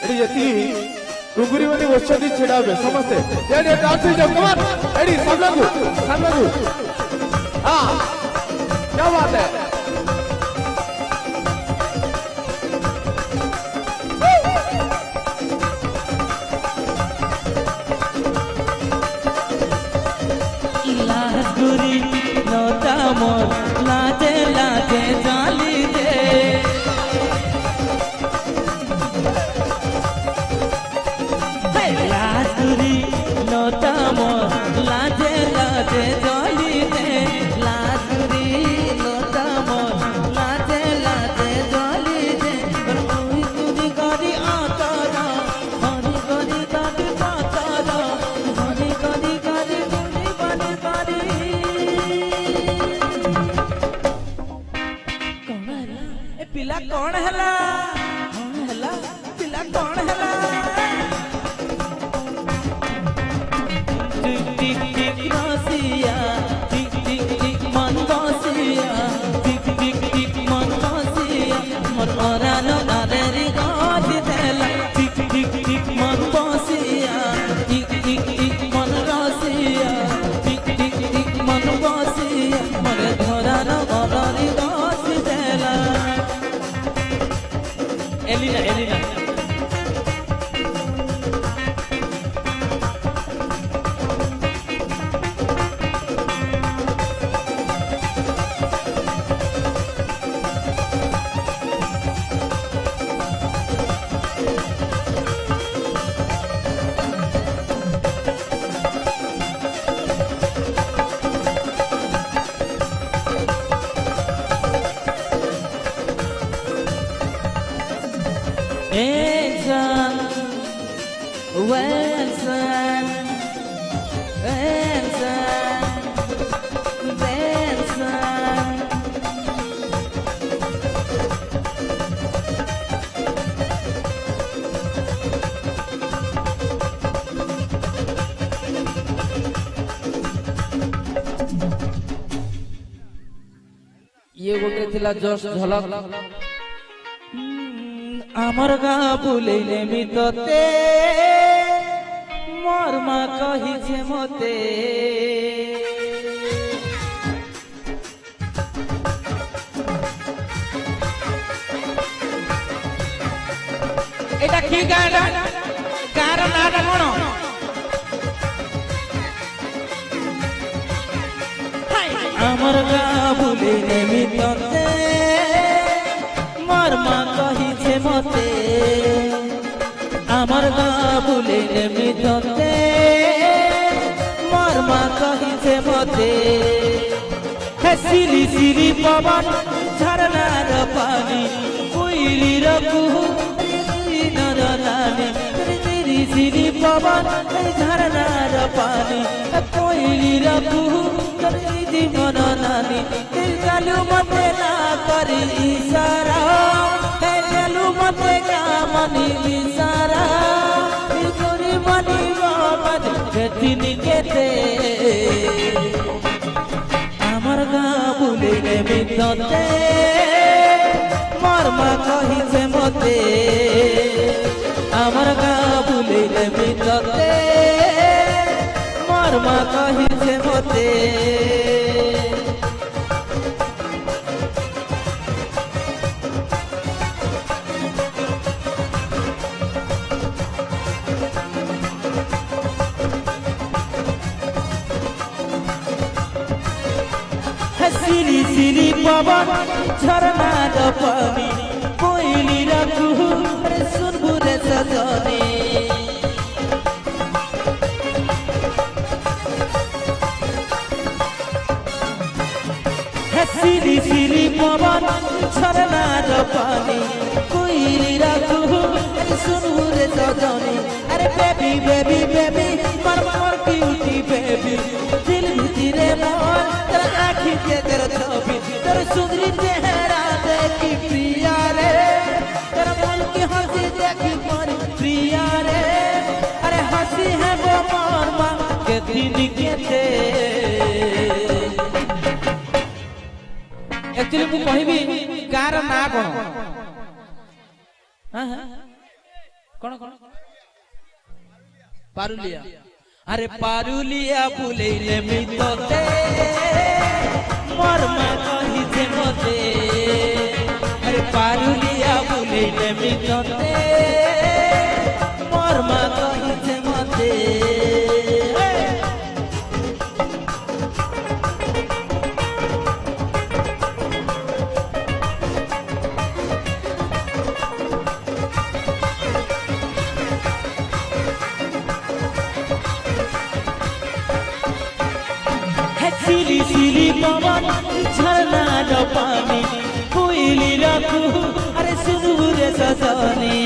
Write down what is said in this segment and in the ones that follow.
AD यति डुंगरी वाली वस्तु छिड़ा हुए समझते एडी डांस जब कमान एडी सब लोग हाँ क्या बात है गुरी नोता मोर लाजे लाजे जाली दे लाजगुरी नोता मोर लाजे लाजे जाली दे लाजगुरी नोता मोर लाजे लाजे जाली दे पर कोई तुझी गाड़ी आता ना हरी गाड़ी गाड़ी आता ना हरी गाड़ी गाड़ी तुझी बने गाड़ी पिला कौन हैला पिला कौन हैला टिक टिक टिक रसिया टिक टिक टिक मन बसिया टिक टिक टिक मन बसिया मोर अरान आरेरी गाती देला टिक टिक टिक मन बसिया टिक टिक टिक मन रसिया टिक टिक टिक मन बसिया मोर धरान आरेरी गाती देला Elina, Elina. Wilson, Wilson, Wilson, Wilson. ये गोटे थिला जस्ट झलक आमर गाँ बुलेले मितते मोर माँ कही छे मते एटा की गाना कार नाटा कोन आमर गाँ बुलेले मितते मोर माँ कही छे मते आमर गाँ बुलेले मितते मोर माँ कही छे मते हे सिरी सिरी पवन झरनार पानी कोइलीर कुहू नर नानी सिरी सिरी पवन झरनार पानी कोइलीर कुहू जीवन नानी गलू मते ना करी इशारा गलू मते का मनी इशारा गोरी मनी बाबा दिन केते आमर गाँ बुलेले मितते मोर माँ कही छे मते आमर गाँ बुलेले मितते मोर माँ कही छे मते सिरी सिरी पवन झरनार पानी कोइलीर कुहू सुनबुरे सजनी सिरी सिरी पवन झरनार पानी कोइलीर कुहू सुनबुरे सजनी अरे बेबी बेबी बेबी मोर मोर क्यूटी बेबी दिल भितरे मोर तेरा आँखी के तेरा छवि तेरा सुंदरी चेहरा देखी प्रिया रे तेरा मन की हंसी देखी मन प्रिया रे अरे हंसी है वो मोर माँ के दिन के थे एक्चुअली मु कहबी कार ना कोन हां हां কোন কোন পারুলিয়া আরে পারুলিয়া বুলেইলে মিততে মোর মা কহিছে মতে আরে পারুলিয়া বুলেইলে মিততে মোর মা কহিছে মতে सिली सिली पवन झरना रो पानी कोयली रखू अरे सुरूर सजनी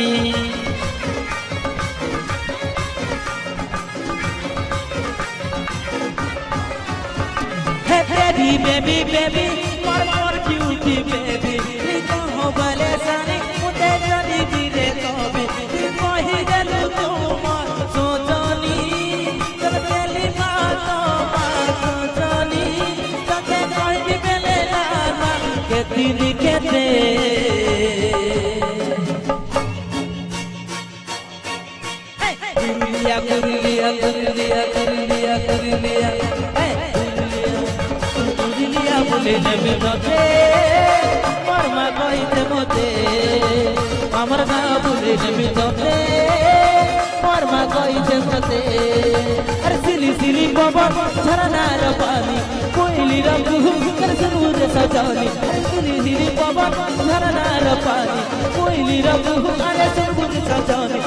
हे बेबी बेबी बेबी मोर मोर क्यूटी बेबी नी कहो भले सानी मुते जनी गिरे तबे नी कहि गेलु तुम सोजनी चल चली बात Tini kete Kurilia kurilia kurilia kurilia kurilia Kurilia bole nemi note Marma koite mote Amar ga bole nemi note Marma koite mote Ar sili sili baba jharana ra pani कोयली रंगू कर सुरूर सजानी सिली सिली पवन झरना रा पानी कोयली रंगू अरे सुरूर सजानी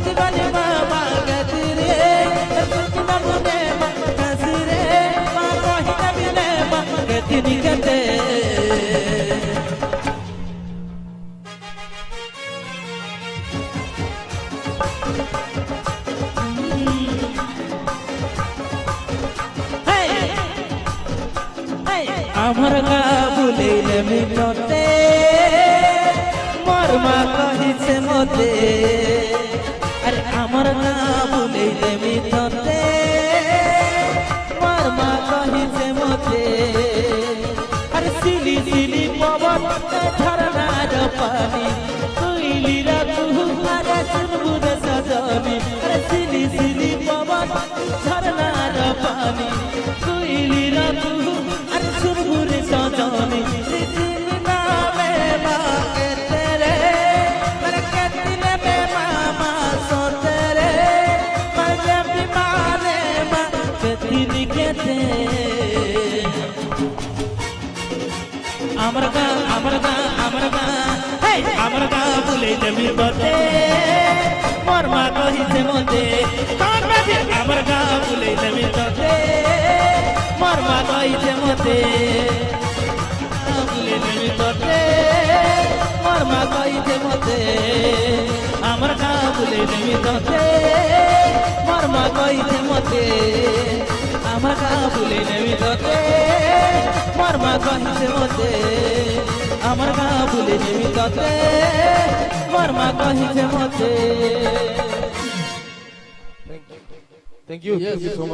दीवाने मामा गतरे दीवाने मामा कसरे मामा ही नबीने मामा गतिनी गते আমার গা বুলেইলে মিনতে মোর মা কহিছে মতে আরে আমার গা বুলেইলে মিনতে মোর মা কহিছে মতে আরে সিলি সিলি পবন ঝরনা র পানি কোইলি রাখু আরে সুরবুর সজনি আরে সিলি সিলি পবন ঝরনা র পানি কোইলি রাখু सुरगुर सजनी जितना में बाके तेरे पर कितने में मामा सो तेरे पर जब मारे माँ कितनी कहते अमरगा हे अमरगा बुले जमी बते मोर माँ कही से मोते कौन बाजी अमरगा बुले जमी बते मोर माँ कहिছে মতে বুলে নেমি তোতে মোর মা কহিছে মতে আমার গা বুলে নেমি তোতে মোর মা কহিছে মতে আমার গা বুলে নেমি তোতে মোর মা কহিছে মতে আমার গা বুলে নেমি তোতে মোর মা কহিছে মতে Thank you so much.